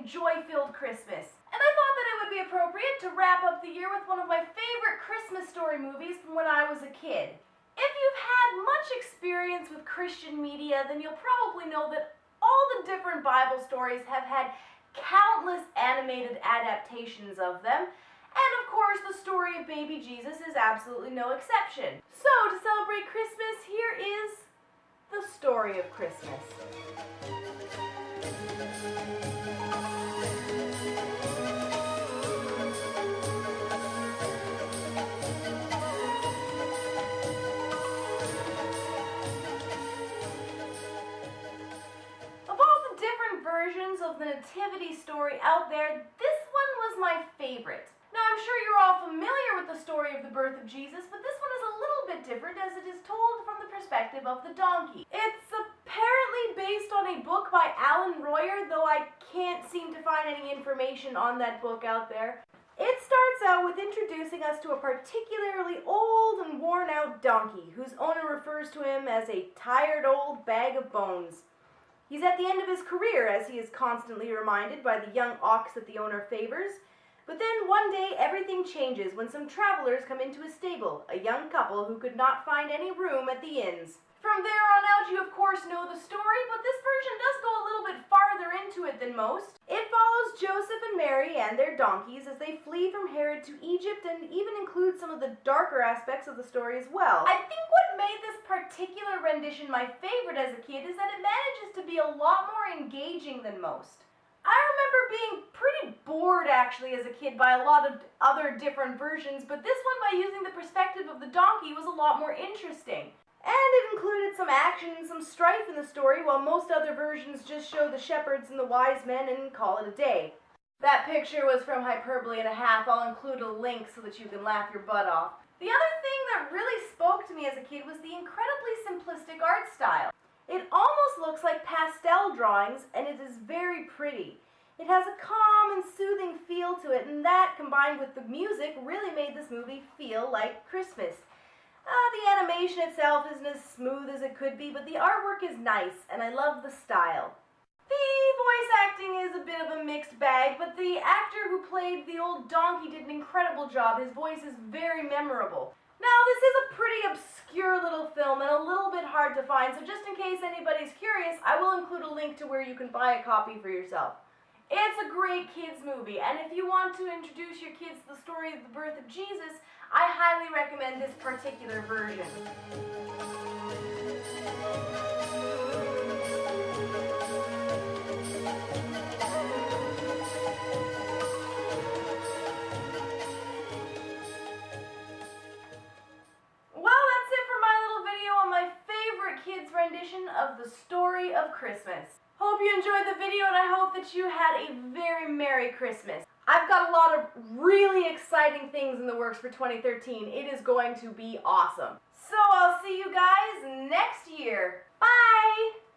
joy-filled Christmas. And I thought that it would be appropriate to wrap up the year with one of my favorite Christmas story movies from when I was a kid. If you've had much experience with Christian media, then you'll probably know that all the different Bible stories have had countless animated adaptations of them. And of course, the story of baby Jesus is absolutely no exception. So, to celebrate Christmas, here is the story of Christmas. Of all the different versions of the nativity story out there, this one was my favorite. Now, I'm sure you're all familiar with the story of the birth of Jesus, but this one is a little bit different as it is told from the perspective of the donkey. It's apparently based on a book by Alan Royer, though I can't seem to find any information on that book out there. It starts out with introducing us to a particularly old and worn-out donkey, whose owner refers to him as a tired old bag of bones. He's at the end of his career, as he is constantly reminded by the young ox that the owner favors. But then one day everything changes when some travelers come into his stable, a young couple who could not find any room at the inns. From there on out, you of course know the story, but this version does go a little bit farther into it than most. It follows Joseph and Mary and their donkeys as they flee from Herod to Egypt, and even includes some of the darker aspects of the story as well. I think what made this particular rendition my favorite as a kid is that it manages to be a lot more engaging than most. I remember being pretty bored actually as a kid by a lot of other different versions, but this one, by using the perspective of the donkey, was a lot more interesting. And it included some action and some strife in the story, while most other versions just show the shepherds and the wise men and call it a day. That picture was from Hyperbole and a half. I'll include a link so that you can laugh your butt off. The other thing that really spoke to me as a kid was the incredibly simplistic art style. It almost looks like pastel drawings, and it is very pretty. It has a calm and soothing feel to it, and that, combined with the music, really made this movie feel like Christmas. The animation itself isn't as smooth as it could be, but the artwork is nice, and I love the style. The voice acting is a bit of a mixed bag, but the actor who played the old donkey did an incredible job. His voice is very memorable. Now, this is a pretty obscure little film and a little bit hard to find, so just in case anybody's curious, I will include a link to where you can buy a copy for yourself. It's a great kids movie, and if you want to introduce your kids to the story of the birth of Jesus, I highly recommend this particular version. Rendition of the story of Christmas. Hope you enjoyed the video, and I hope that you had a very Merry Christmas. I've got a lot of really exciting things in the works for 2013. It is going to be awesome. So I'll see you guys next year. Bye!